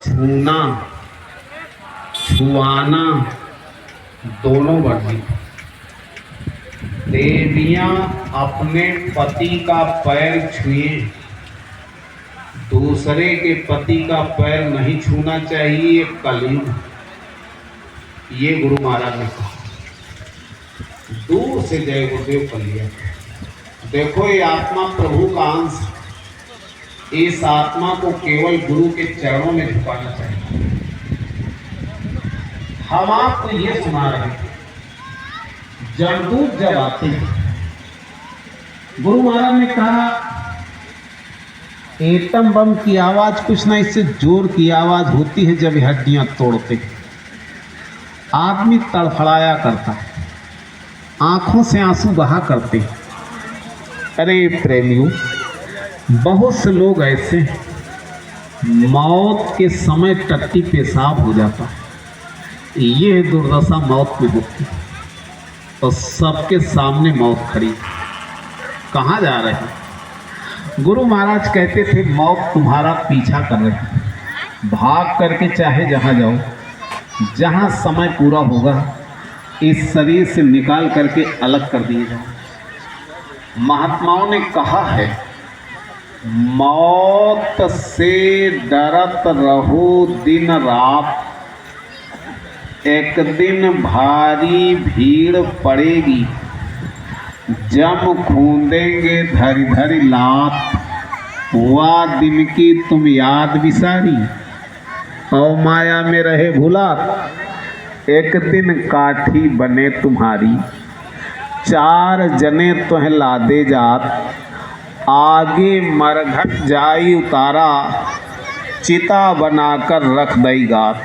छूना छुआना दोनों वर्जित। देवियां अपने पति का पैर छुए, दूसरे के पति का पैर नहीं छूना चाहिए। ये कलयुग, ये गुरु महाराज ने कहा। दूर से जय गुरुदेव कर लिया। देखो, ये आत्मा प्रभु का अंश, इस आत्मा को केवल गुरु के चरणों में झुकाना चाहिए। हम आपको ये सुना रहे थे, जमदूत जब आते हैं, गुरु महाराज ने कहा एटम बम की आवाज कुछ ना, इससे जोर की आवाज होती है जब ये हड्डियां तोड़ते हैं। आदमी तड़फड़ाया करता है, आंखों से आंसू बहा करते हैं। अरे प्रेमियों, बहुत से लोग ऐसे मौत के समय टट्टी पेशाब हो जाता है। ये दुर्दशा मौत में होती है, तो सबके सामने मौत खड़ी। कहाँ जा रहे हैं? गुरु महाराज कहते थे मौत तुम्हारा पीछा कर रही है, भाग करके चाहे जहाँ जाओ, जहाँ समय पूरा होगा इस शरीर से निकाल करके अलग कर दिए जाओ। महात्माओं ने कहा है, मौत से डरत रहो दिन रात, एक दिन भारी भीड़ पड़ेगी, जब खूंदेंगे धरी धरी लात, हुआ दिन की तुम याद बिसारी, और माया में रहे भुला, एक दिन काठी बने तुम्हारी, चार जने तुम्हें लादे जात, आगे मरघट जाई उतारा, चिता बनाकर रख दई गात,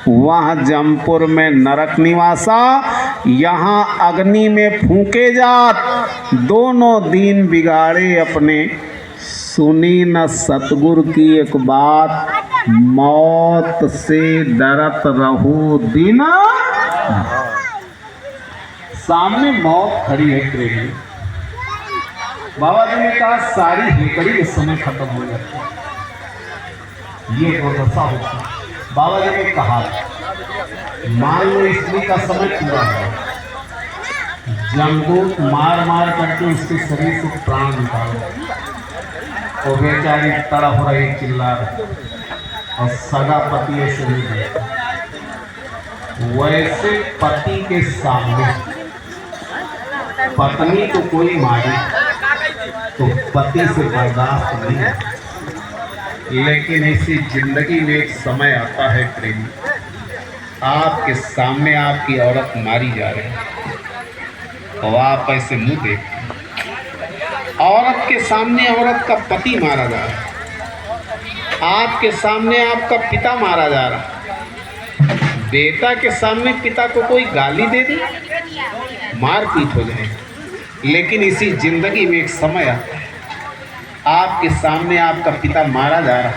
वहाँ जमपुर में नरक निवासा, यहाँ अग्नि में फूके जात, दोनों दीन बिगाड़े अपने, सुनी न सतगुरु की एक बात, मौत से डरत रहो दिन। सामने मौत खड़ी है प्रेमी। बाबा जी ने कहा सारी हेकड़ी इस समय खत्म हो जाती है, ये दुर्दशा होती है। बाबा जी ने कहा मान लो स्त्री का समय पूरा है, जमदूत मार मार करके उसके शरीर से प्राण निकालो, और बेचारी तड़प रही, चिल्ला रही, और सगा पति ऐसे नहीं देखता। वैसे पति के सामने पत्नी को कोई मारे तो पति से बर्दाश्त नहीं। लेकिन इसी जिंदगी में एक समय आता है प्रेमी, आपके सामने आपकी औरत मारी जा रही है, और आप ऐसे मुंह देखते हैं। औरत के सामने औरत का पति मारा जा रहा है, आपके सामने आपका पिता मारा जा रहा है। बेटा के सामने पिता को कोई गाली दे दे, मारपीट हो जाए। लेकिन इसी जिंदगी में एक समय आता है, आपके सामने आपका पिता मारा जा रहा है,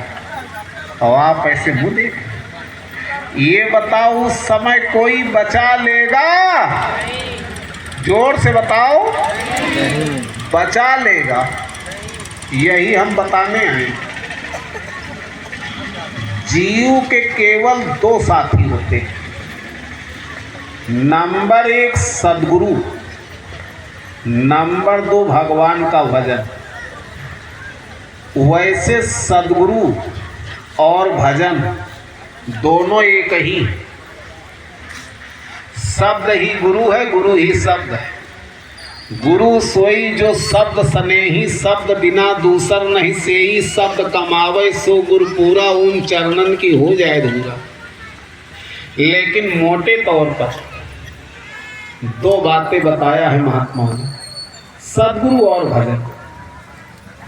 और आप ऐसे मुंह देख। ये बताओ, उस समय कोई बचा लेगा? जोर से बताओ, बचा लेगा? यही हम बताने हैं। जीव के केवल दो साथी होते हैं। नंबर एक सद्गुरु, नंबर दो भगवान का भजन। वैसे सद्गुरु और भजन दोनों एक ही, शब्द ही गुरु है, गुरु ही शब्द है। गुरु सोई जो शब्द स्नेही, शब्द बिना दूसर नहीं सेही, शब्द कमावे सो गुरु पूरा, उन चरणन की हो जाए धूरा। लेकिन मोटे तौर पर दो बातें बताया है महात्माओं ने, सद्गुरु और भजन।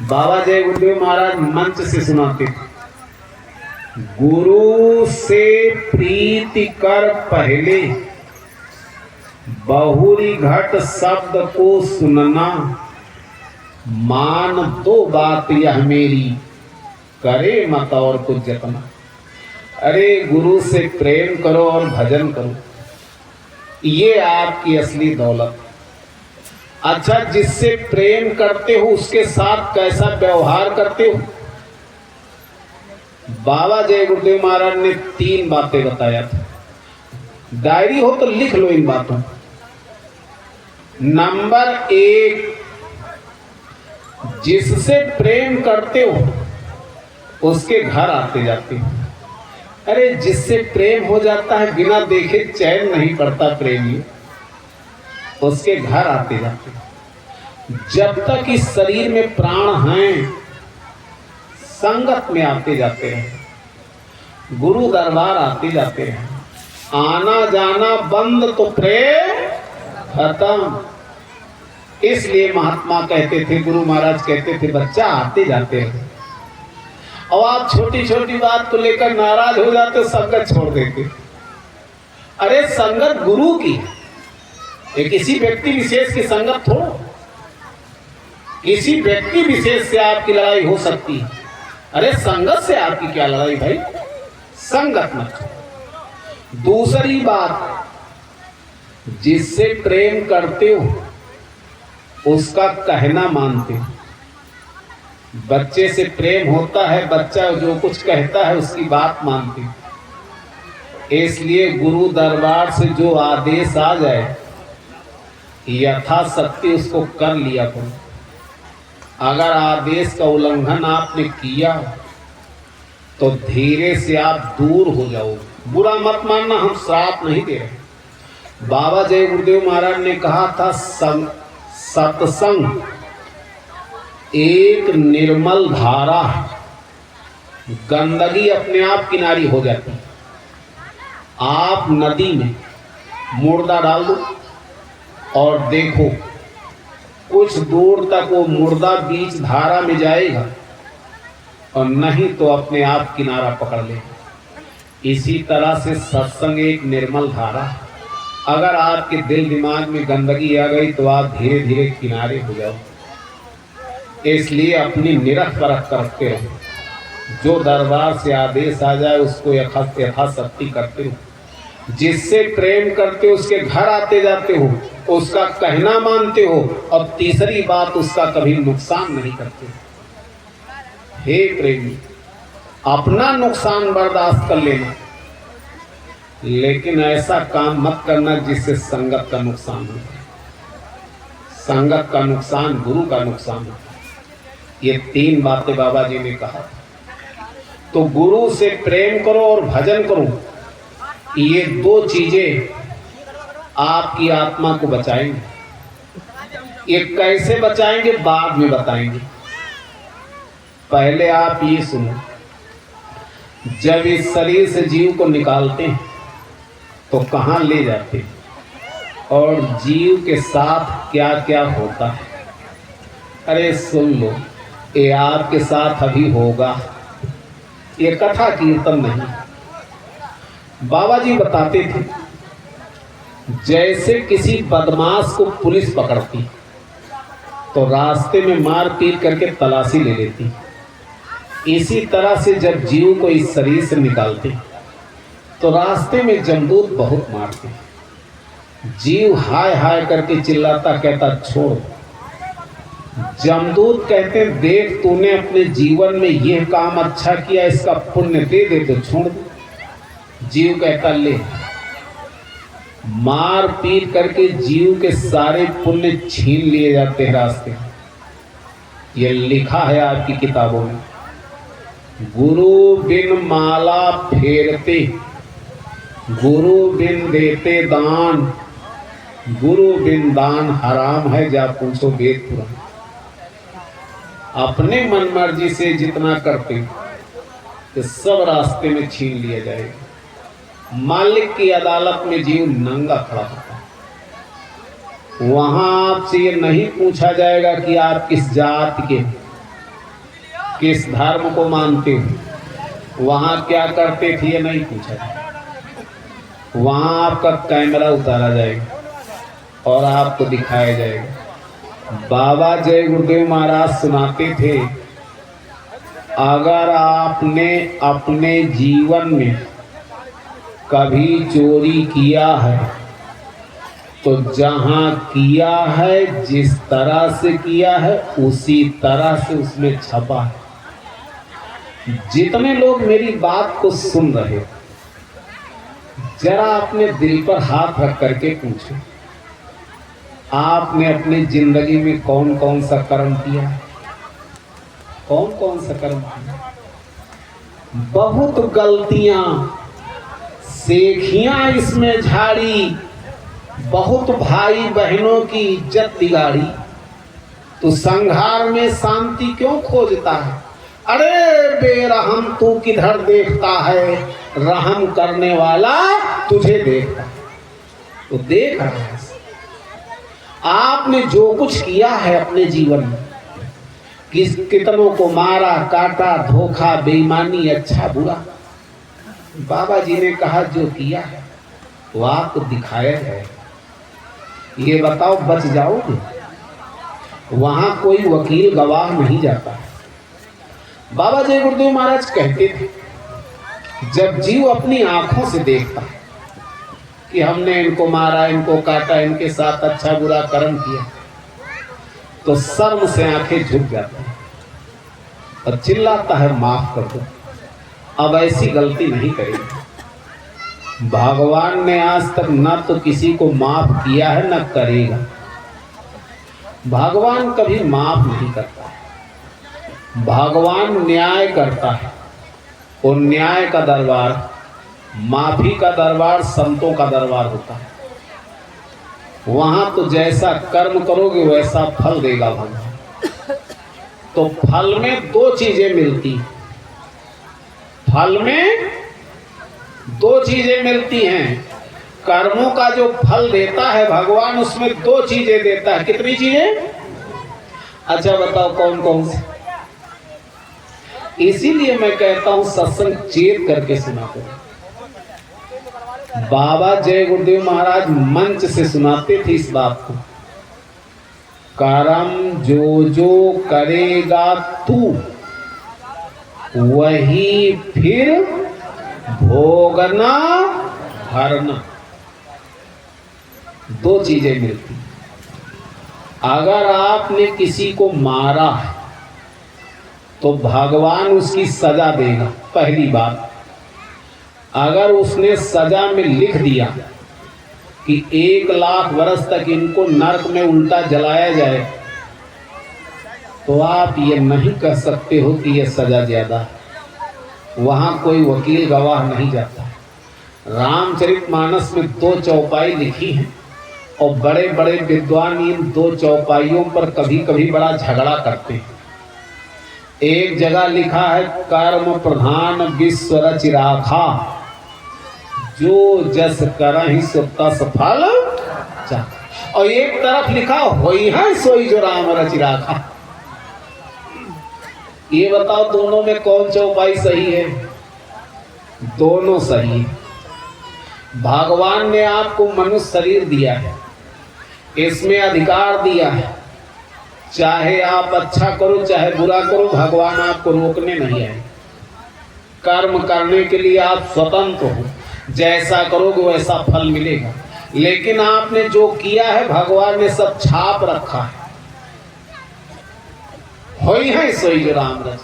बाबा जय गुरुदेव महाराज मंच से सुनाते थे, गुरु से प्रीति कर पहले, बहुरी घट शब्द को सुनना, मान दो बात यह मेरी, करे मत और कुछ जतना। अरे गुरु से प्रेम करो और भजन करो, ये आपकी असली दौलत। अच्छा, जिससे प्रेम करते हो उसके साथ कैसा व्यवहार करते हो? बाबा जय गुरुदेव महाराज ने 3 बातें बताया था। डायरी हो तो लिख लो इन बातों। नंबर 1, जिससे प्रेम करते हो उसके घर आते जाते हो। अरे जिससे प्रेम हो जाता है बिना देखे चैन नहीं पड़ता प्रेमी, उसके घर आते जाते हो। जब तक इस शरीर में प्राण हैं संगत में आते जाते रहे, गुरु दरबार आते जाते रहे। आना जाना बंद तो प्रेम खत्म। इसलिए महात्मा कहते थे, गुरु महाराज कहते थे, बच्चा आते जाते रहे। और आप छोटी छोटी बात को लेकर नाराज हो जाते, संगत छोड़ देते। अरे संगत गुरु की, ये किसी व्यक्ति विशेष की संगत थोड़ा। किसी व्यक्ति विशेष से आपकी लड़ाई हो सकती है। अरे संगत से आपकी क्या लड़ाई भाई, संगत मत। दूसरी बात, जिससे प्रेम करते हो उसका कहना मानते हो। बच्चे से प्रेम होता है, बच्चा जो कुछ कहता है उसकी बात मानते हो। इसलिए गुरु दरबार से जो आदेश आ जाए यथाशक्ति उसको कर लिया करो। अगर आदेश का उल्लंघन आपने किया तो धीरे से आप दूर हो जाओगे। बुरा मत मानना, हम श्राप नहीं दे रहे। बाबा जय गुरुदेव महाराज ने कहा था, सत्संग एक निर्मल धारा है। गंदगी अपने आप किनारी हो जाती है। आप नदी में मुर्दा डाल दो और देखो कुछ दूर तक वो मुर्दा बीच धारा में जाएगा और नहीं तो अपने आप किनारा पकड़ लेगा। इसी तरह से सत्संग एक निर्मल धारा। अगर आपके दिल दिमाग में गंदगी आ गई तो आप धीरे धीरे किनारे हो जाओ। इसलिए अपनी निरख परख करते रहो। जो दरबार से आदेश आ जाए उसको यथाशक्ति करते हो। जिससे प्रेम करते हो उसके घर आते जाते हो, उसका कहना मानते हो। और तीसरी बात, उसका कभी नुकसान नहीं करते। हे प्रेमी, अपना नुकसान बर्दाश्त कर लेना, लेकिन ऐसा काम मत करना जिससे संगत का नुकसान हो। संगत का नुकसान गुरु का नुकसान हो। ये 3 बातें बाबा जी ने कहा। तो गुरु से प्रेम करो और भजन करो। ये 2 चीजें आपकी आत्मा को बचाएंगे। ये कैसे बचाएंगे बाद में बताएंगे। पहले आप ये सुनो, जब इस शरीर से जीव को निकालते हैं तो कहाँ ले जाते हैं और जीव के साथ क्या क्या होता है। अरे सुन लो, ये आपके साथ अभी होगा। ये कथा कीर्तन नहीं। बाबा जी बताते थे, जैसे किसी बदमाश को पुलिस पकड़ती तो रास्ते में मार पीट करके तलाशी ले लेती, इसी तरह से जब जीव को इस शरीर से निकालते तो रास्ते में जमदूत बहुत मारते। जीव हाय हाय करके चिल्लाता, कहता छोड़। जमदूत कहते, देख तूने अपने जीवन में यह काम अच्छा किया, इसका पुण्य दे दे तो छोड़ दे। जीव कहता ले। मार पीट करके जीव के सारे पुण्य छीन लिए जाते हैं रास्ते। ये लिखा है आपकी किताबों में। गुरु बिन माला फेरते, गुरु बिन देते दान, गुरु बिन दान हराम है, जा पूछो वेद पुराण। अपने मन मर्जी से जितना करते तो सब रास्ते में छीन लिया जाएगा। मालिक की अदालत में जीव नंगा खड़ा होता है। वहां आपसे ये नहीं पूछा जाएगा कि आप किस जात के, किस धर्म को मानते हो, वहां क्या करते थे, ये नहीं पूछा जाएगा। वहां आपका कैमरा उतारा जाएगा और आपको दिखाया जाएगा। बाबा जय गुरुदेव महाराज सुनाते थे, अगर आपने अपने जीवन में कभी चोरी किया है तो जहां किया है, जिस तरह से किया है उसी तरह से उसमें छपा है। जितने लोग मेरी बात को सुन रहे, जरा अपने दिल पर हाथ रख करके पूछो, आपने अपनी जिंदगी में कौन कौन सा कर्म किया? कौन कौन सा कर्म किया? बहुत गलतियां, सेखियां इसमें झाड़ी, बहुत भाई बहनों की इज्जत बिगाड़ी, तो संघार में शांति क्यों खोजता है? अरे बेरहम तू किधर देखता है, रहम करने वाला तुझे देखता है। तो देख रहा है आपने जो कुछ किया है अपने जीवन में, कितनों को मारा काटा, धोखा बेईमानी अच्छा बुरा, बाबा जी ने कहा जो किया है वो आपको दिखाया जाए। ये बताओ बच जाओगे? वहां कोई वकील गवाह नहीं जाता है। बाबा जय गुरुदेव महाराज कहते थे, जब जीव अपनी आंखों से देखता है कि हमने इनको मारा, इनको काटा, इनके साथ अच्छा बुरा कर्म किया, तो शर्म से आंखें झुक जाती हैं और चिल्लाता है माफ कर दो, अब ऐसी गलती नहीं करेगी। भगवान ने आज तक न तो किसी को माफ किया है न करेगा। भगवान कभी माफ नहीं करता है, भगवान न्याय करता है। और न्याय का दरबार, माफी का दरबार संतों का दरबार होता है। वहां तो जैसा कर्म करोगे वैसा फल देगा भगवान। तो फल में दो चीजें मिलती हैं, फल में दो चीजें मिलती हैं। कर्मों का जो फल देता है भगवान, उसमें दो चीजें देता है। कितनी चीजें? अच्छा बताओ कौन कौन सी? इसीलिए मैं कहता हूं सत्संग चेत करके सुना करो। बाबा जय गुरुदेव महाराज मंच से सुनाते थे इस बात को, कर्म जो जो करेगा तू वही फिर भोगना भरना। दो चीजें मिलती। अगर आपने किसी को मारा है तो भगवान उसकी सजा देगा, पहली बात। अगर उसने सजा में लिख दिया कि 1,00,000 वर्ष तक इनको नरक में उल्टा जलाया जाए, तो आप ये नहीं कह सकते हो कि यह सजा ज्यादा है। वहां कोई वकील गवाह नहीं जाता। रामचरितमानस में 2 चौपाई लिखी हैं और बड़े बड़े विद्वान इन 2 चौपाइयों पर कभी कभी बड़ा झगड़ा करते हैं। एक जगह लिखा है, कर्म प्रधान विश्व रच राखा, जो जस करहि सो तस फल चाखा। और एक तरफ लिखा, होई है सोई जो राम रच राखा। ये बताओ दोनों में कौन चौपाई सही है? दोनों सही है। भगवान ने आपको मनुष्य शरीर दिया है, इसमें अधिकार दिया है, चाहे आप अच्छा करो चाहे बुरा करो, भगवान आपको रोकने नहीं आए। कर्म करने के लिए आप स्वतंत्र हो, जैसा करोगे वैसा फल मिलेगा। लेकिन आपने जो किया है भगवान ने सब छाप रखा है, होई है सोई जो राम रच।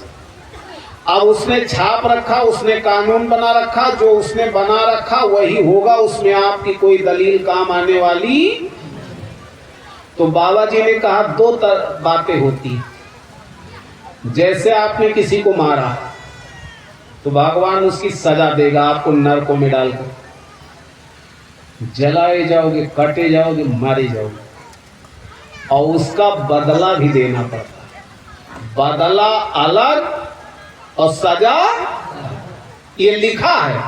अब उसने छाप रखा, उसने कानून बना रखा, जो उसने बना रखा वही होगा, उसमें आपकी कोई दलील काम आने वाली। तो बाबा जी ने कहा 2 बातें होती हैं। जैसे आपने किसी को मारा तो भगवान उसकी सजा देगा, आपको नरकों में डालकर जलाए जाओगे, काटे जाओगे, मारे जाओगे, और उसका बदला भी देना पड़ता है। बदला अलग और सजा, ये लिखा है,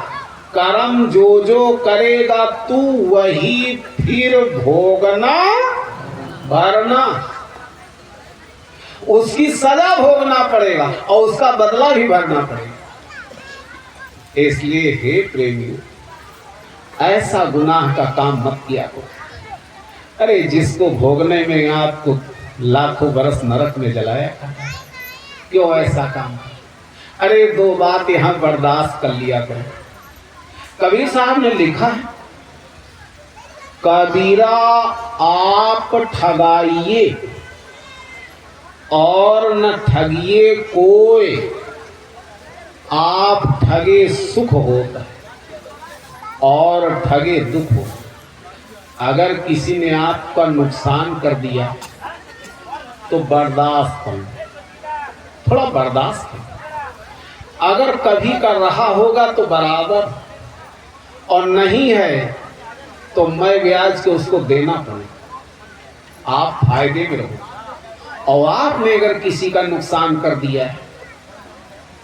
कर्म जो जो करेगा तू वही फिर भोगना भरना। उसकी सजा भोगना पड़ेगा और उसका बदला भी भरना पड़ेगा। इसलिए हे प्रेमियों, ऐसा गुनाह का काम मत किया करो। अरे जिसको भोगने में आपको लाखों बरस नरक में जलाया, क्यों ऐसा काम? अरे 2 बात यहां बर्दाश्त कर लिया करो। कबीर साहब ने लिखा है, कबीरा आप ठगाइए और न ठगिए कोई, आप ठगे सुख होता है और ठगे दुख होता। अगर किसी ने आपका नुकसान कर दिया तो बर्दाश्त करो, थोड़ा बर्दाश्त करो। अगर कभी कर रहा होगा तो बराबर, और नहीं है तो मैं ब्याज के उसको देना पड़ेगा। आप फायदे में रहो। और आपने अगर किसी का नुकसान कर दिया है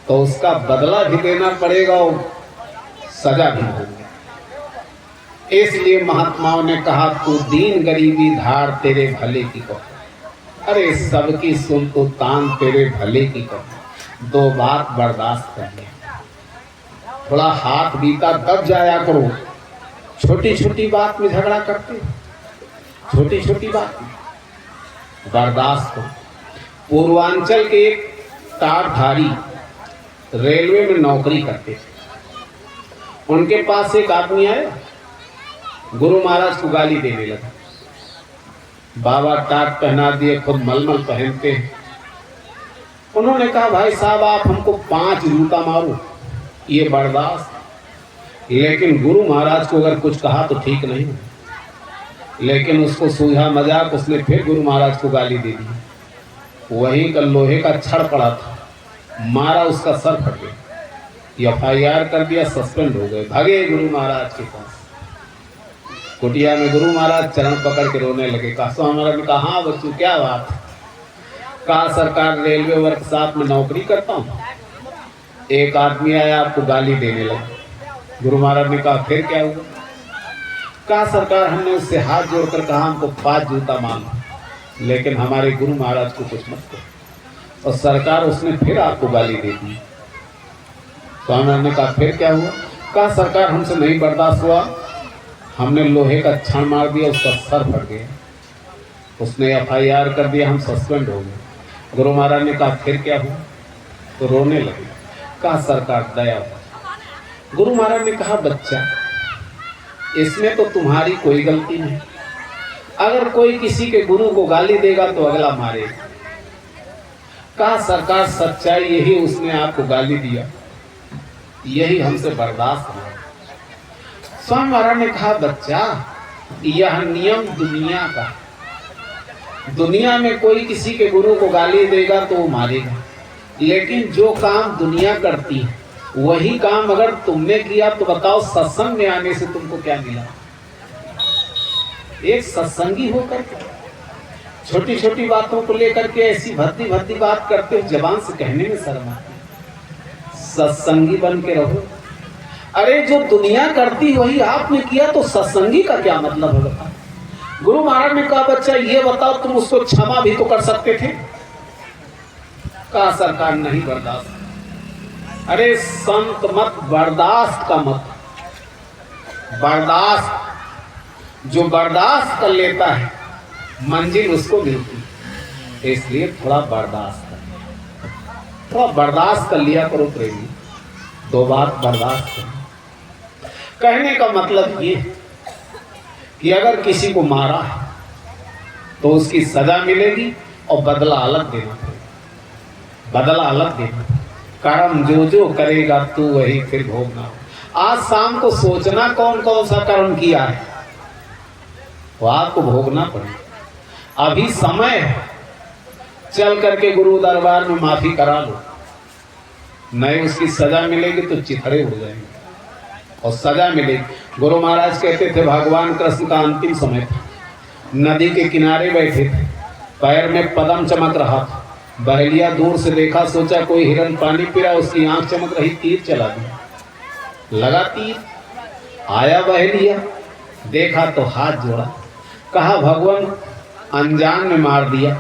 तो उसका बदला भी देना पड़ेगा और सजा भी होगी। इसलिए महात्माओं ने कहा, तू दीन गरीबी धार तेरे भले की कहो। अरे सबकी सुन तो तान तेरे भले की कहो। दो बात बर्दाश्त करनी, थोड़ा हाथ बीता दब जाया करो। छोटी छोटी बात में झगड़ा करते, छोटी छोटी बात में बर्दाश्त करो। पूर्वांचल के एक तारधारी रेलवे में नौकरी करते थे। उनके पास एक आदमी आया, गुरु महाराज को गाली देने लगा। बाबा टाट पहना दिए, खुद मलमल पहनते हैं। उन्होंने कहा, भाई साहब आप हमको 5 जूता मारो, ये बर्दाश्त। लेकिन गुरु महाराज को अगर कुछ कहा तो ठीक नहीं। लेकिन उसको सूझा मजाक, उसने फिर गुरु महाराज को गाली दे दी। वहीं का लोहे का छड़ पड़ा था, मारा, उसका सर फट गया। FIR कर दिया, सस्पेंड हो गए, भागे गुरु महाराज के पास। कुटिया में गुरु महाराज चरण पकड़ के रोने लगे। कहा, स्वामी महाराज ने कहा, हाँ बच्चों क्या बात? कहा, सरकार रेलवे वर्कशॉप में नौकरी करता हूँ, एक आदमी आया आपको गाली देने लगा। गुरु महाराज ने कहा, फिर क्या हुआ? कहा, सरकार हमने उससे हाथ जोड़कर कहा हमको 5 जूता मांगो, लेकिन हमारे गुरु महाराज को कुछ मत करो। और सरकार उसने फिर आपको गाली दे दी। स्वामी महाराज ने कहा, फिर क्या हुआ? कहा, सरकार हमसे नहीं बर्दाश्त हुआ, हमने लोहे का छड़ मार दिया, उसका सर फट गया, उसने FIR कर दिया, हम सस्पेंड हो गए। गुरु महाराज ने कहा, फिर क्या हुआ? तो रोने लगे। कहा, सरकार दया हो। गुरु महाराज ने कहा, बच्चा इसमें तो तुम्हारी कोई गलती नहीं। अगर कोई किसी के गुरु को गाली देगा तो अगला मारेगा। कहा, सरकार सच्चाई यही, उसने आपको गाली दिया, यही हमसे बर्दाश्त हुआ। स्वामी महाराज ने कहा, बच्चा यह नियम दुनिया का। दुनिया में कोई किसी के गुरु को गाली देगा तो वो मारेगा, लेकिन जो काम दुनिया करती है वही काम अगर तुमने किया तो बताओ सत्संग में आने से तुमको क्या मिला? एक सत्संगी होकर छोटी छोटी बातों को लेकर के ऐसी भद्दी भद्दी बात करते हो, जबान से कहने में शर्म आती। सत्संगी बन के रहो। अरे जो दुनिया करती वही आपने किया तो सत्संगी का क्या मतलब है बता? गुरु महाराज ने कहा, बच्चा ये बताओ तुम उसको क्षमा भी तो कर सकते थे। कहा, सरकार नहीं बर्दाश्त। अरे संत मत, बर्दाश्त का मत। बर्दाश्त, जो बर्दाश्त कर लेता है मंजिल उसको मिलती है। इसलिए थोड़ा बर्दाश्त कर, थोड़ा बर्दाश्त कर लिया करो प्रेमी। 2 बात बर्दाश्त करो। कहने का मतलब ये कि अगर किसी को मारा है तो उसकी सजा मिलेगी और बदला अलग देना पड़ेगा, बदला अलग देना। कर्म जो जो करेगा तू वही फिर भोगना। आज शाम को सोचना कौन कौन सा कर्म किया है, वो आपको भोगना पड़ेगा। अभी समय है, चल करके गुरु दरबार में माफी करा लो, नहीं उसकी सजा मिलेगी तो चिथड़े उड़ जाएंगे और सजा मिलेगी। गुरु महाराज कहते थे, भगवान कृष्ण का अंतिम समय था, नदी के किनारे बैठे थे, पैर में पदम चमक रहा था। बहेलिया दूर से देखा, सोचा कोई हिरन पानी पी रहा, उसकी आंख चमक रही, तीर चला दिया। लगा तीर, आया बहेलिया, देखा तो हाथ जोड़ा, कहा भगवान अनजान में मार दिया।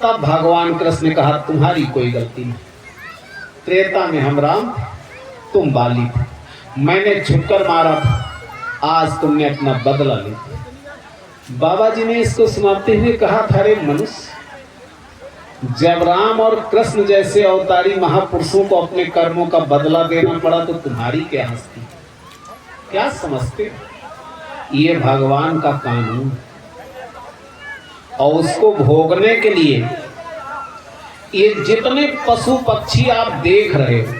तब भगवान कृष्ण ने कहा, तुम्हारी कोई गलती नहीं, त्रेता में हम राम थे, तुम बाली थे, मैंने छुपकर मारा था, आज तुमने अपना बदला लिया। बाबा जी ने इसको सुनाते हुए कहा था, अरे मनुष्य, जब राम और कृष्ण जैसे अवतारी महापुरुषों को अपने कर्मों का बदला देना पड़ा तो तुम्हारी क्या हस्ती, क्या समझते? ये भगवान का कानून, और उसको भोगने के लिए ये जितने पशु पक्षी आप देख रहे हो,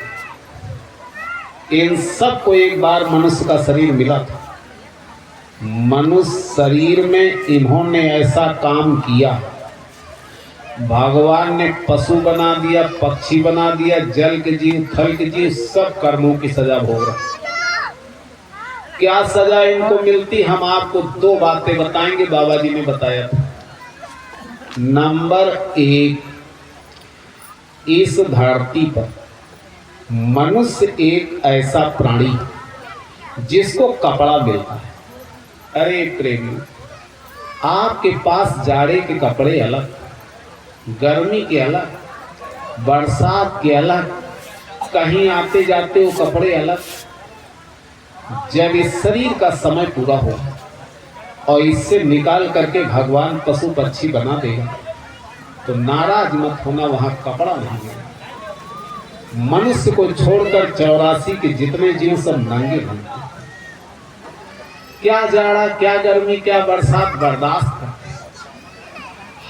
इन सबको एक बार मनुष्य का शरीर मिला था। मनुष्य शरीर में इन्होंने ऐसा काम किया, भगवान ने पशु बना दिया, पक्षी बना दिया, जल के जीव, थल के जीव, सब कर्मों की सजा भोग रहे। क्या सजा इनको मिलती, हम आपको दो बातें बताएंगे, बाबा जी ने बताया था। नंबर 1, इस धरती पर मनुष्य एक ऐसा प्राणी जिसको कपड़ा मिलता है। अरे प्रेमी, आपके पास जाड़े के कपड़े अलग, गर्मी के अलग, बरसात के अलग, कहीं आते जाते हो कपड़े अलग। जब इस शरीर का समय पूरा हो और इससे निकाल करके भगवान पशु पक्षी बना देगा तो नाराज मत होना, वहां कपड़ा नहीं मिलेगा। मनुष्य को छोड़कर 84 के जितने जीव सब नंगे बनते, क्या जाड़ा, क्या गर्मी, क्या बरसात बर्दाश्त करते।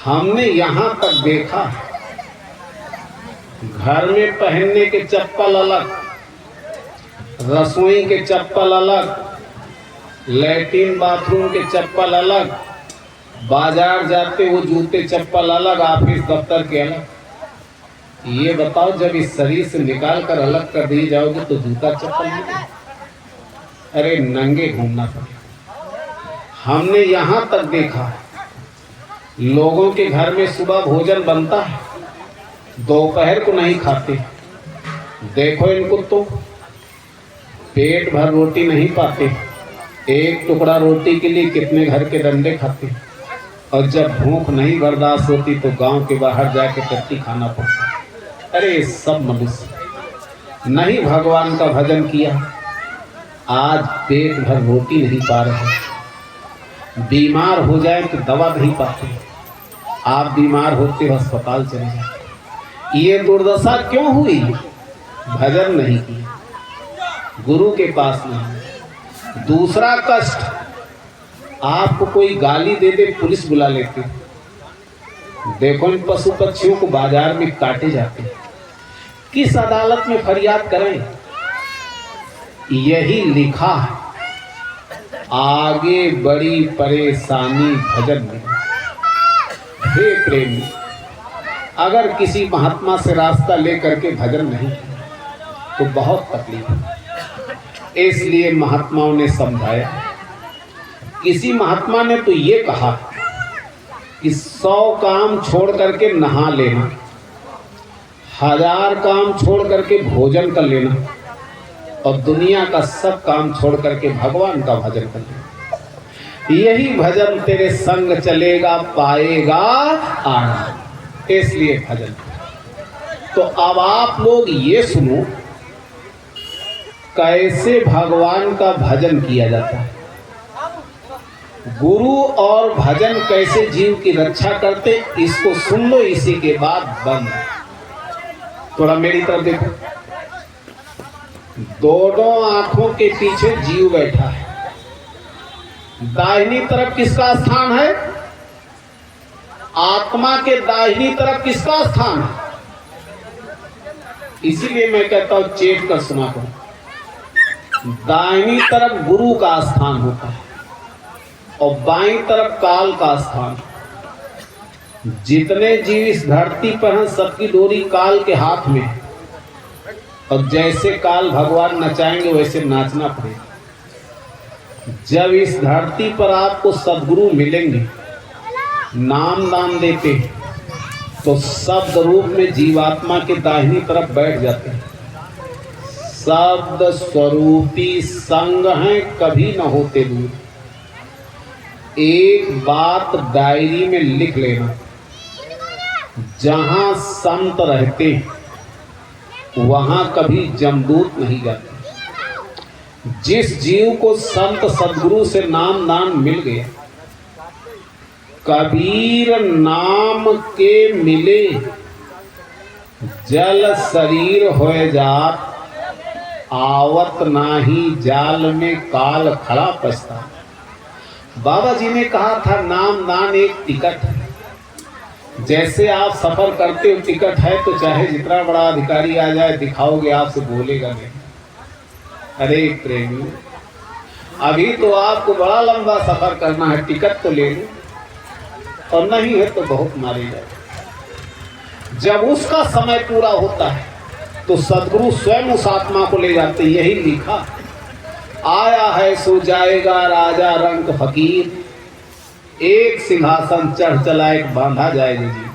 हमने यहां तक देखा, घर में पहनने के चप्पल अलग, रसोई के चप्पल अलग, लैट्रिन बाथरूम के चप्पल अलग, बाजार जाते वो जूते चप्पल अलग, ऑफिस दफ्तर के अलग। ये बताओ, जब इस शरीर से निकाल कर अलग कर दिए जाओगे तो जूता चप्पल नहीं, अरे नंगे घूमना पड़ेगा। हमने यहां तक देखा, लोगों के घर में सुबह भोजन बनता है, दोपहर को नहीं खाते। देखो इनको तो पेट भर रोटी नहीं पाते, एक टुकड़ा रोटी के लिए कितने घर के डंडे खाते। और जब भूख नहीं बर्दाश्त होती तो गांव के बाहर जाके टट्टी खाना पड़ता। अरे सब मनुष्य नहीं भगवान का भजन किया, आज पेट भर रोटी नहीं पा रहे, बीमार हो जाए तो दवा नहीं पाते। आप बीमार होते हो अस्पताल चले जाते। ये दुर्दशा क्यों हुई? भजन नहीं किया, गुरु के पास नहीं। दूसरा कष्ट, आपको कोई गाली दे दे, पुलिस बुला लेते। देखो इन पशु पक्षियों को बाजार में काटे जाते, किस अदालत में फरियाद करें? यही लिखा है, आगे बड़ी परेशानी भजन में। हे प्रेमी, अगर किसी महात्मा से रास्ता लेकर के भजन नहीं तो बहुत तकलीफ है। इसलिए महात्माओं ने समझाया। किसी महात्मा ने तो ये कहा कि 100 काम छोड़ करके नहा लेना, 1000 काम छोड़ करके भोजन कर लेना और दुनिया का सब काम छोड़ करके भगवान का भजन कर लेना। यही भजन तेरे संग चलेगा, पाएगा आनंद। इसलिए भजन। तो अब आप लोग ये सुनो, कैसे भगवान का भजन किया जाता है, गुरु और भजन कैसे जीव की रक्षा करते, इसको सुन लो। इसी के बाद बंद। थोड़ा मेरी तरफ देखो, दोनों आंखों के पीछे जीव बैठा है। दाहिनी तरफ किसका स्थान है? आत्मा के दाहिनी तरफ किसका स्थान है? इसीलिए मैं कहता हूं चेत कर सुना करो। दाहिनी तरफ गुरु का स्थान होता है और बाईं तरफ काल का स्थान। जितने जीव इस धरती पर हैं सबकी डोरी काल के हाथ में है और जैसे काल भगवान नचाएंगे वैसे नाचना पड़ेगा। जब इस धरती पर आपको सद्गुरु मिलेंगे, नाम दान देते तो शब्द रूप में जीवात्मा के दाहिनी तरफ बैठ जाते हैं। शब्द स्वरूपी संग हैं, कभी न होते दूर। एक बात डायरी में लिख लेना, जहां संत रहते वहां कभी जमदूत नहीं जाते। जिस जीव को संत सद्गुरु से नाम दान मिल गया, कबीर नाम के मिले जल शरीर होए जात, आवत नाही जाल में काल खड़ा पछता। बाबा जी ने कहा था नाम दान एक टिकट है। जैसे आप सफर करते हो, टिकट है तो चाहे जितना बड़ा अधिकारी आ जाए दिखाओगे, आपसे बोलेगा नहीं। अरे प्रेमी, अभी तो आपको बड़ा लंबा सफर करना है, टिकट तो ले लो, और नहीं है तो बहुत मारी जाए। जब उसका समय पूरा होता है तो सदगुरु स्वयं उस आत्मा को ले जाते। यही लिखा, आया है सो जाएगा राजा रंग फकीर, एक सिंहासन चढ़ चला एक बांधा जाएगा जी।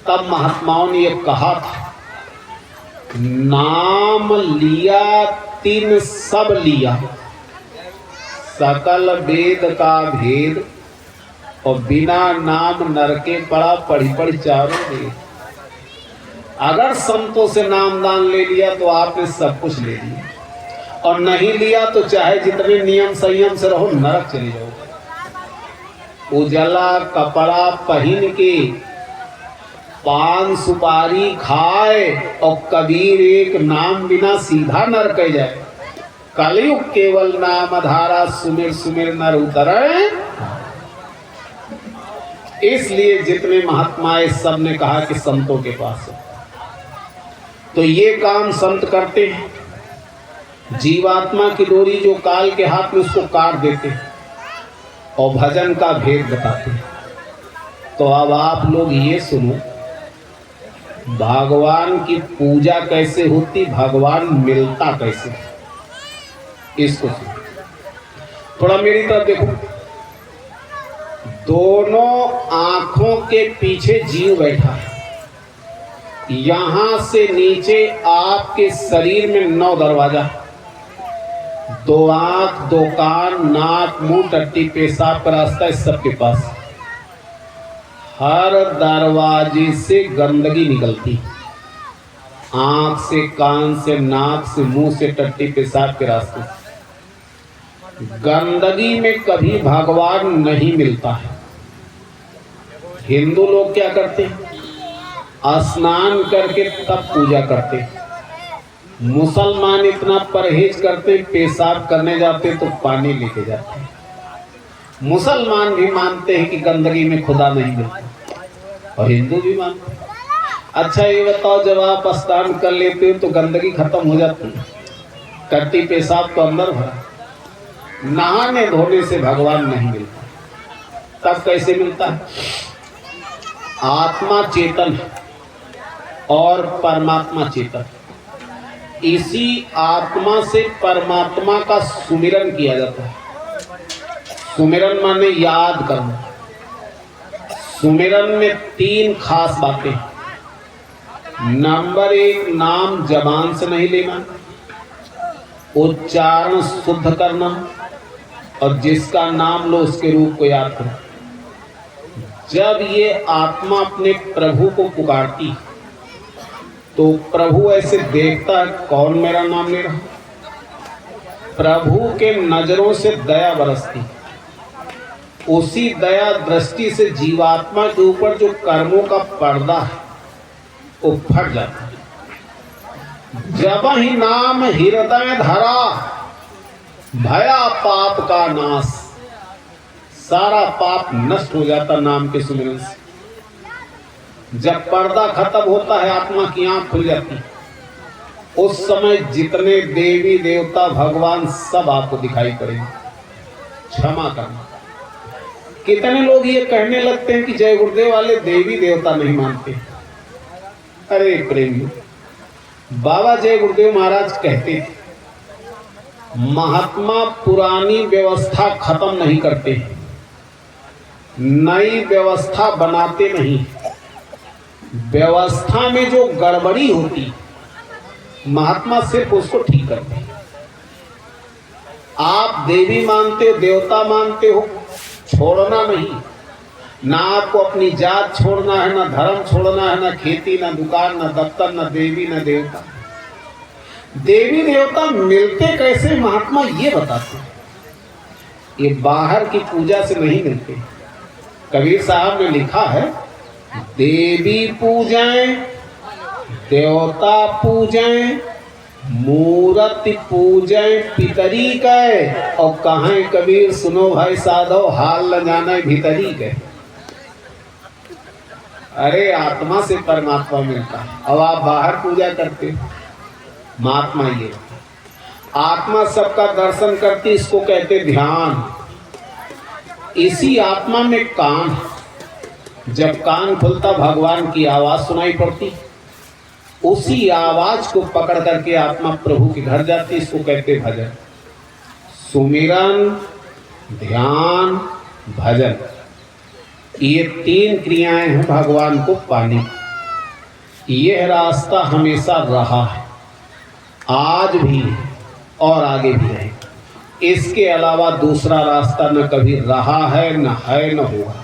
तब महात्माओं ने ये कहा था, नाम लिया तीन सब लिया, सकल वेद का भेद, और बिना नाम नरके पड़ा पढ़ी पढ़ी चारों वेद। अगर संतों से नामदान ले लिया तो आपने सब कुछ ले लिया, और नहीं लिया तो चाहे जितने नियम संयम से रहो नरक चले जाओ। उजला कपड़ा पहन के पान सुपारी खाए और कबीर एक नाम बिना सीधा नरक जाए। कलयुग केवल नाम धारा, सुमिर सुमिर नर उतरे। इसलिए जितने महात्माएं सब ने कहा कि संतों के पास है, तो ये काम संत करते हैं। जीवात्मा की डोरी जो काल के हाथ में, उसको काट देते हैं और भजन का भेद बताते हैं। तो अब आप लोग ये सुनो, भगवान की पूजा कैसे होती, भगवान मिलता कैसे, इसको सुनो। थोड़ा मेरी तरफ देखो। दोनों आंखों के पीछे जीव बैठा है। यहां से नीचे आपके शरीर में 9 दरवाजा, 2 आंख, 2 कान, नाक, मुंह, टट्टी, पेशाब का रास्ता है सबके पास। हर दरवाजे से गंदगी निकलती, आंख से, कान से, नाक से, मुंह से, टट्टी पेशाब के रास्ते। गंदगी में कभी भगवान नहीं मिलता है। हिंदू लोग क्या करते हैं, स्नान करके तब पूजा करते। मुसलमान इतना परहेज करते, पेशाब करने जाते तो पानी लेके जाते। मुसलमान भी मानते हैं कि गंदगी में खुदा नहीं मिलता, और हिंदू भी मानते हैं। अच्छा ये बताओ, जब आप स्नान कर लेते हो तो गंदगी खत्म हो जाती है, टट्टी पेशाब तो अंदर भरा। नहाने धोने से भगवान नहीं मिलता, तब कैसे मिलता है? आत्मा चेतन और परमात्मा चेतन, इसी आत्मा से परमात्मा का सुमिरन किया जाता है। सुमिरन माने याद करना। सुमिरन में 3 खास बातें। नंबर 1, नाम जबान से नहीं लेना, उच्चारण शुद्ध करना, और जिसका नाम लो उसके रूप को याद करो। जब ये आत्मा अपने प्रभु को पुकारती तो प्रभु ऐसे देखता है, कौन मेरा नाम ले रहा। प्रभु के नजरों से दया बरसती, उसी दया दृष्टि से जीवात्मा के ऊपर जो कर्मों का पर्दा है वो फट जाता है। जब ही नाम हृदय धरा, भया पाप का नाश। सारा पाप नष्ट हो जाता नाम के सुमिरन से। जब पर्दा खत्म होता है, आत्मा की आंख खुल जाती, उस समय जितने देवी देवता भगवान सब आपको दिखाई पड़ेंगे। क्षमा करना। कितने लोग ये कहने लगते हैं कि जय गुरुदेव वाले देवी देवता नहीं मानते। अरे प्रेमी, बाबा जय गुरुदेव महाराज कहते थे, महात्मा पुरानी व्यवस्था खत्म नहीं करते, नई व्यवस्था बनाते नहीं। व्यवस्था में जो गड़बड़ी होती, महात्मा सिर्फ उसको ठीक करते हैं। आप देवी मानते हो, देवता मानते हो, छोड़ना नहीं। ना आपको अपनी जात छोड़ना है, ना धर्म छोड़ना है, ना खेती, ना दुकान, ना दफ्तर, ना देवी, ना देवता। देवी देवता मिलते कैसे, महात्मा ये बताते हैं। ये बाहर की पूजा से नहीं मिलते। कबीर साहब ने लिखा है, देवी पूजें, देवता पूजें, मूर्ति पूजें पितरी के, और कहें कबीर सुनो भाई साधो, हाल न जाने भीतरी के। अरे आत्मा से परमात्मा मिलता है, अब आप बाहर पूजा करते हो। महात्मा ये, आत्मा सबका दर्शन करती, इसको कहते ध्यान। इसी आत्मा में कान है। जब कान खुलता भगवान की आवाज सुनाई पड़ती, उसी आवाज को पकड़ करके आत्मा प्रभु के घर जाती, इसको कहते भजन। सुमिरन, ध्यान, भजन, ये 3 क्रियाएं हैं भगवान को पाने की। यह रास्ता हमेशा रहा है, आज भी है और आगे भी रहेगा। इसके अलावा दूसरा रास्ता न कभी रहा है, न है, न होगा।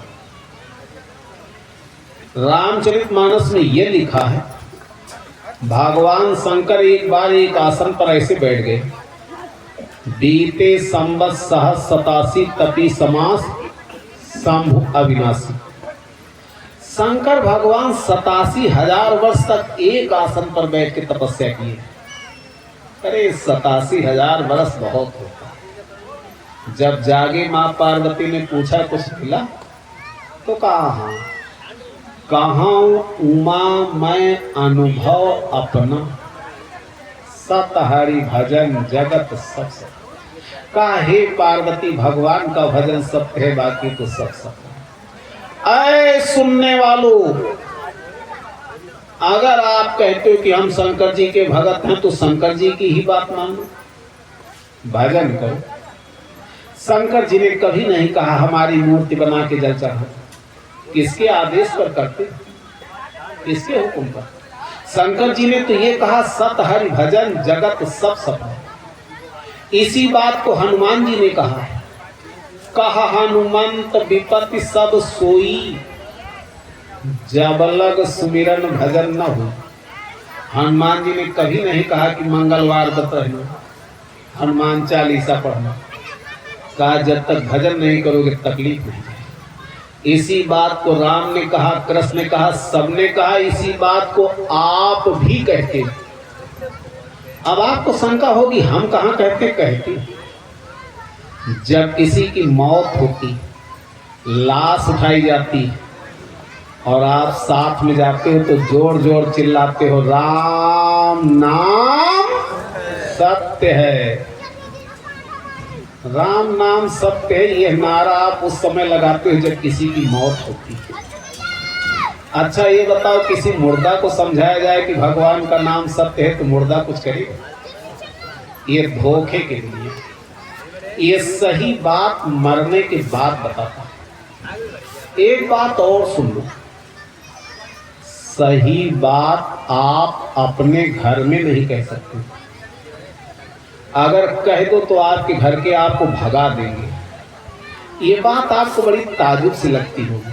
रामचरितमानस में यह लिखा है, भगवान शंकर एक बार एक आसन पर ऐसे बैठ गए। बीते संवत सहस्र 87 तपी समास शंभु अविनाशी। शंकर भगवान 87,000 वर्ष तक एक आसन पर बैठ के तपस्या किए। अरे 87,000 वर्ष बहुत होता है। जब जागे माँ पार्वती ने पूछा कुछ मिला, तो कहाँ उमा मैं अनुभव अपना, सत हरि भजन जगत सब सत्य। हे पार्वती, भगवान का भजन सत्य है, बाकी तो सब सत्य है। ऐ सुनने वालों, अगर आप कहते हो कि हम शंकर जी के भगत हैं, तो शंकर जी की ही बात मानो, भजन करो। शंकर जी ने कभी नहीं कहा हमारी मूर्ति बना के जल चढ़ाओ। किसके आदेश पर करते, किसके हुक्म पर? शंकर जी ने तो ये कहा सत हरि भजन जगत सब सफल। इसी बात को हनुमान जी ने कहा हनुमंत विपत्ति सब सोई, जब लग सुमिरन भजन न हो। हनुमान जी ने कभी नहीं कहा कि मंगलवार व्रत रहना, हनुमान चालीसा पढ़ना। कहा जब तक भजन नहीं करोगे तकलीफ नहीं जाएगी। इसी बात को राम ने कहा, कृष्ण ने कहा, सबने कहा। इसी बात को आप भी कहते। अब आपको शंका होगी हम कहाँ कहते। जब किसी की मौत होती, लाश उठाई जाती और आप साथ में जाते हो, तो जोर जोर चिल्लाते हो, राम नाम सत्य है, राम नाम सत्य है। यह नारा आप उस समय लगाते हो जब किसी की मौत होती है। अच्छा ये बताओ, किसी मुर्दा को समझाया जाए कि भगवान का नाम सत्य है, तो मुर्दा कुछ करेगा? ये धोखे के लिए। ये सही बात मरने के बाद बताता है। एक बात और सुन लो, सही बात आप अपने घर में नहीं कह सकते। अगर कह दो तो आपके घर के आपको भगा देंगे। ये बात आपको बड़ी ताजुब से लगती होगी।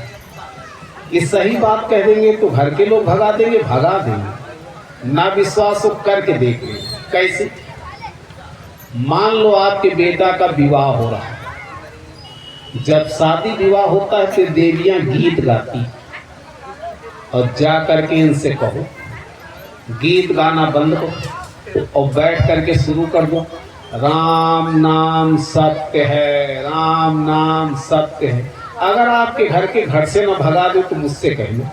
ये सही बात कह देंगे तो घर के लोग भगा देंगे। ना विश्वास हो करके देख लें। कैसे? मान लो आपके बेटा का विवाह हो रहा है। जब शादी विवाह होता है तो देवियां गीत गाती, और जा करके इनसे कहो गीत गाना बंद करो और बैठ करके शुरू कर दो, राम नाम सत्य है, राम नाम सत्य है। अगर आपके घर के घर से न भगा दो तो मुझसे कह लो,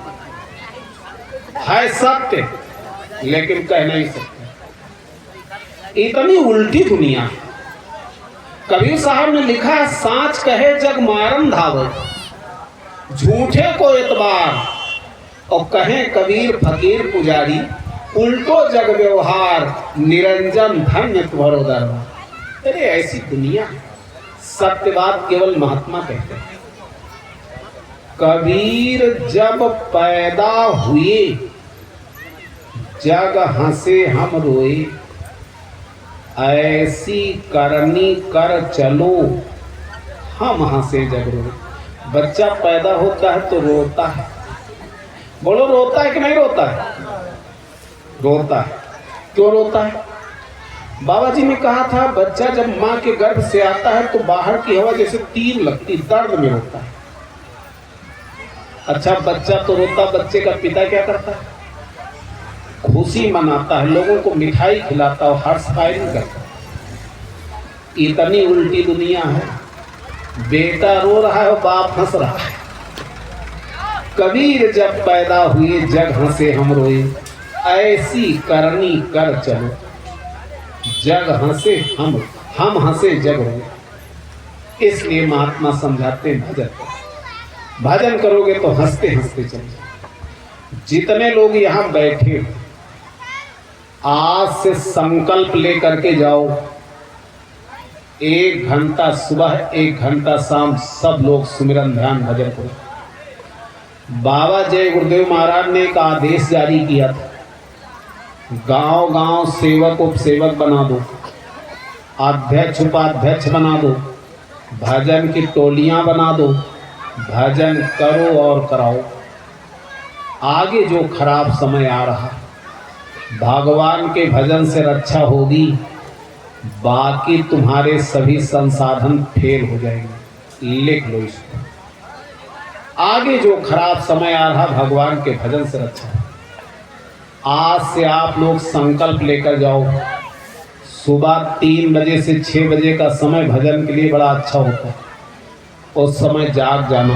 है सत्य लेकिन कह नहीं सकते। इतनी उल्टी दुनिया। कबीर साहब ने लिखा है, सांच कहे जग मारन धावे, झूठे को एतबार, और कहे कबीर फकीर पुजारी, उल्टो जग व्यवहार, निरंजन धन्य तुम्हारो दरबार। अरे ऐसी दुनिया। सत्यवाद केवल महात्मा कहते हैं। कबीर जब पैदा हुए, जग हंसे हम रोए, ऐसी करनी कर चलो हम हंसे जग रोए। बच्चा पैदा होता है तो रोता है। बोलो रोता है कि नहीं रोता है? रोता है। क्यों रोता है? बाबा जी ने कहा था, बच्चा जब माँ के गर्भ से आता है तो बाहर की हवा जैसे तीर लगती, दर्द में रोता है। अच्छा बच्चा तो रोता, बच्चे का पिता क्या करता है? खुशी मनाता है, लोगों को मिठाई खिलाता है, हर्ष फायरिंग करता है। इतनी उल्टी दुनिया है। बेटा रो रहा है और बाप हंस रहा है। कबीर जब पैदा हुए जग हंसे हम रोए, ऐसी करनी कर चलो जग हंसे हम हंसे जग रोए। इसलिए महात्मा समझाते हैं भजन करो। भजन करोगे तो हंसते हंसते चलो। जितने लोग यहाँ बैठे हो, आज से संकल्प लेकर के जाओ, 1 घंटा सुबह 1 घंटा शाम सब लोग सुमिरन ध्यान भजन करो। बाबा जय गुरुदेव महाराज ने एक आदेश जारी किया था, गांव गांव सेवक उपसेवक बना दो, अध्यक्ष उपाध्यक्ष बना दो, भजन की टोलियां बना दो, भजन करो और कराओ। आगे जो खराब समय आ रहा, भगवान के भजन से रक्षा होगी, बाकी तुम्हारे सभी संसाधन फेल हो जाएंगे। लिख लो इसको। आगे जो खराब समय आ रहा, भगवान के भजन से रक्षा हो। आज से आप लोग संकल्प लेकर जाओ, सुबह 3 बजे से 6 बजे का समय भजन के लिए बड़ा अच्छा होता है। उस समय जाग जाना,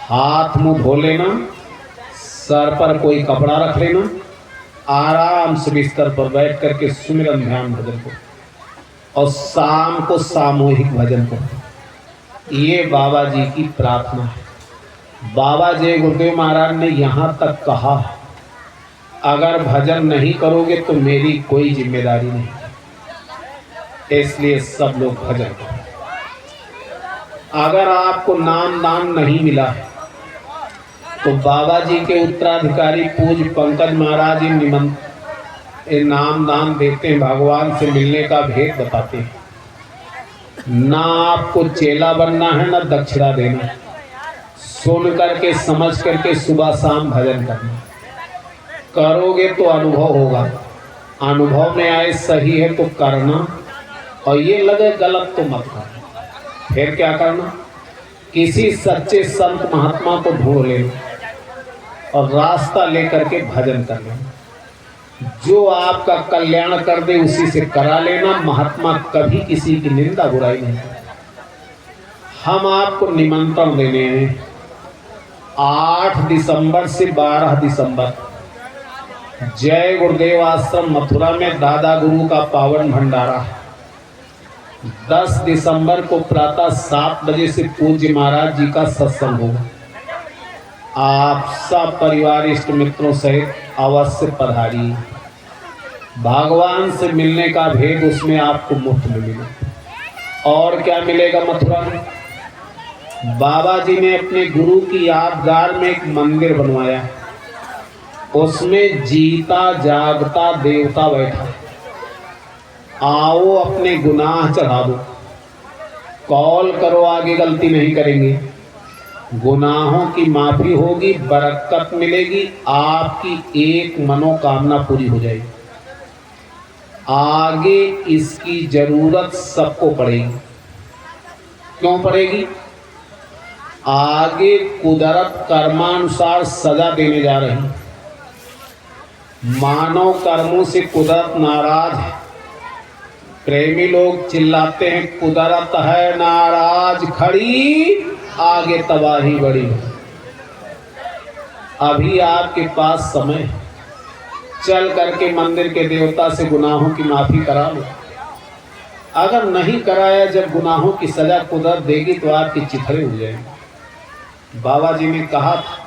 हाथ मुंह धो लेना, सर पर कोई कपड़ा रख लेना, आराम से बिस्तर पर बैठ करके सुमिरन ध्यान भजन करो और शाम को सामूहिक भजन करो। ये बाबा जी की प्रार्थना है। बाबा जय गुरुदेव महाराज ने यहाँ तक कहा, अगर भजन नहीं करोगे तो मेरी कोई जिम्मेदारी नहीं। इसलिए सब लोग भजन करो। अगर आपको नाम दान नहीं मिला है तो बाबा जी के उत्तराधिकारी पूज्य पंकज महाराज जी नाम दान देते हैं, भगवान से मिलने का भेद बताते हैं। ना आपको चेला बनना है ना दक्षिणा देना, सुन करके समझ करके सुबह शाम भजन करना। करोगे तो अनुभव होगा, अनुभव में आए सही है तो करना, और ये लगे गलत तो मत करना। फिर क्या करना, किसी सच्चे संत महात्मा को ढूंढ लेना और रास्ता लेकर के भजन कर लेना। जो आपका कल्याण कर दे उसी से करा लेना। महात्मा कभी किसी की निंदा बुराई नहीं करते। हम आपको निमंत्रण देने हैं 8 दिसंबर से 12 दिसंबर जय गुरुदेव आश्रम मथुरा में दादा गुरु का पावन भंडारा है। 10 दिसंबर को प्रातः 7 बजे से पूज्य महाराज जी का सत्संग होगा। आप सब परिवार इष्ट मित्रों सहित अवश्य पधारिए। भगवान से मिलने का भेद उसमें आपको मुफ्त में मिलेगा। और क्या मिलेगा मथुरा में? बाबा जी ने अपने गुरु की यादगार में एक मंदिर बनवाया, उसमें जीता जागता देवता बैठा। आओ अपने गुनाह चढ़ा दो, कॉल करो, आगे गलती नहीं करेंगे, गुनाहों की माफी होगी, बरकत मिलेगी, आपकी एक मनोकामना पूरी हो जाएगी। आगे इसकी जरूरत सबको पड़ेगी। क्यों पड़ेगी? आगे कुदरत कर्मानुसार सजा देने जा रही। मानव कर्मों से कुदरत नाराज है। प्रेमी लोग चिल्लाते हैं कुदरत है नाराज खड़ी, आगे तबाही बड़ी। अभी आपके पास समय है, चल करके मंदिर के देवता से गुनाहों की माफी करा लो। अगर नहीं कराया, जब गुनाहों की सजा कुदरत देगी तो आपकी चिथड़े हो जाएंगे। बाबा जी ने कहा था,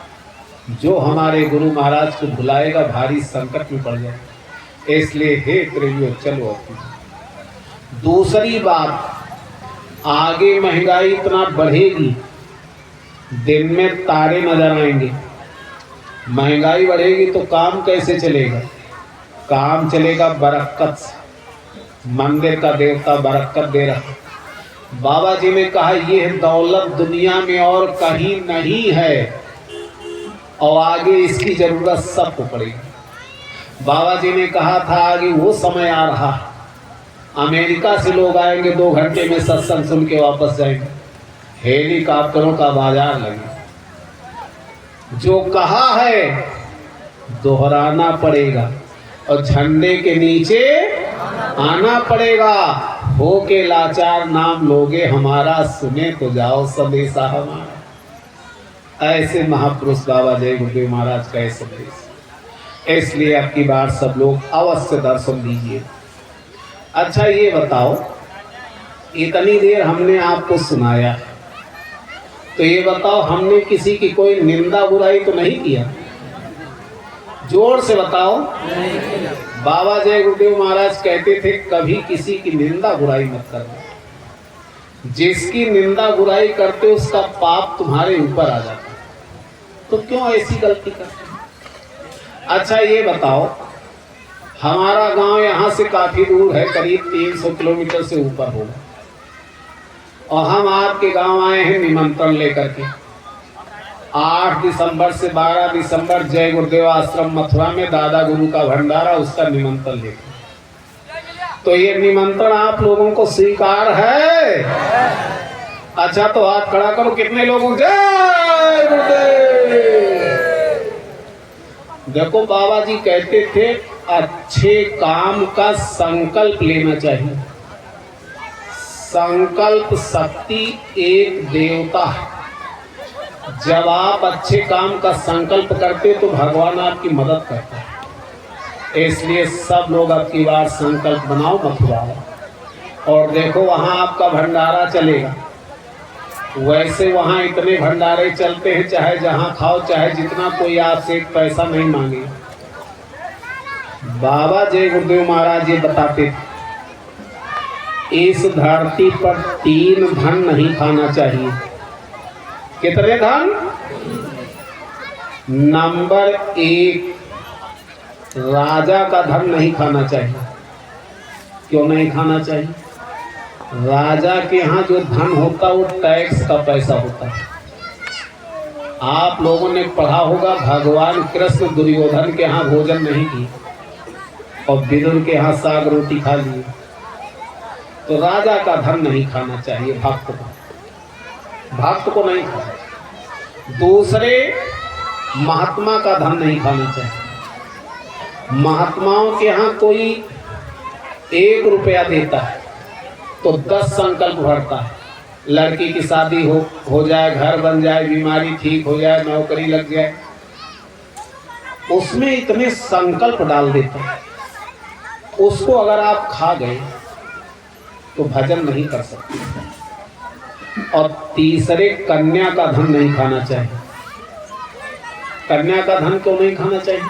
जो हमारे गुरु महाराज को बुलाएगा भारी संकट में पड़ जाए। इसलिए हे प्रेमियों चलो अपनी। दूसरी बात, आगे महंगाई इतना बढ़ेगी, दिन में तारे नजर आएंगे। महंगाई बढ़ेगी तो काम कैसे चलेगा? काम चलेगा बरकत से। मंदिर का देवता बरकत दे रहा। बाबा जी ने कहा यह दौलत दुनिया में और कहीं नहीं है और आगे इसकी जरूरत सबको पड़ेगी। बाबा जी ने कहा था आगे वो समय आ रहा, अमेरिका से लोग आएंगे 2 घंटे में सत्संग सुन के वापस जाएंगे। हेलीकॉप्टरों का बाजार लगे। जो कहा है दोहराना पड़ेगा और झंडे के नीचे आना पड़ेगा। हो के लाचार नाम लोगे हमारा, सुने तो जाओ संदेशा हमारा। ऐसे महापुरुष बाबा जय गुरुदेव महाराज का संदेश। इसलिए अब की बार सब लोग अवश्य दर्शन दीजिए। अच्छा ये बताओ, इतनी देर हमने आपको सुनाया, तो ये बताओ हमने किसी की कोई निंदा बुराई तो नहीं किया? जोर से बताओ। बाबा जय गुरुदेव महाराज कहते थे कभी किसी की निंदा बुराई मत करना। जिसकी निंदा बुराई करते उसका पाप तुम्हारे ऊपर आ जाता, तो क्यों ऐसी गलती करते? अच्छा ये बताओ, हमारा गांव यहाँ से काफी दूर है, करीब 300 किलोमीटर से ऊपर होगा, और हम आपके गांव आए हैं निमंत्रण लेकर के। 8 दिसंबर से 12 दिसंबर जय गुरुदेव आश्रम मथुरा में दादा गुरु का भंडारा, उसका निमंत्रण लेकर। तो ये निमंत्रण आप लोगों को स्वीकार है? अच्छा तो हाथ खड़ा करो, कितने लोगों? जय गुरुदेव। देखो बाबा जी कहते थे अच्छे काम का संकल्प लेना चाहिए। संकल्प शक्ति एक देवता है। जब आप अच्छे काम का संकल्प करते तो भगवान आपकी मदद करता है। इसलिए सब लोग अब की बार संकल्प बनाओ मथुरा, और देखो वहां आपका भंडारा चलेगा। वैसे वहां इतने भंडारे चलते हैं, चाहे जहां खाओ चाहे जितना, कोई आपसे एक पैसा नहीं मांगे। बाबा जय गुरुदेव महाराज ये बताते थे इस धरती पर 3 धन नहीं खाना चाहिए। कितने धन? नंबर 1, राजा का धन नहीं खाना चाहिए। क्यों नहीं खाना चाहिए? राजा के यहाँ जो धन होता है वो टैक्स का पैसा होता है। आप लोगों ने पढ़ा होगा भगवान कृष्ण दुर्योधन के यहाँ भोजन नहीं किया और विदुर के यहाँ साग रोटी खा लिए। तो राजा का धन नहीं खाना चाहिए, भक्त को नहीं खाना। दूसरे, महात्मा का धन नहीं खाना चाहिए। महात्माओं के यहाँ कोई 1 रुपया देता है तो 10 संकल्प भरता है। लड़की की शादी हो जाए, घर बन जाए, बीमारी ठीक हो जाए, नौकरी लग जाए, उसमें इतने संकल्प डाल देता है। उसको अगर आप खा गए तो भजन नहीं कर सकते। और तीसरे, कन्या का धन नहीं खाना चाहिए। कन्या का धन क्यों नहीं खाना चाहिए?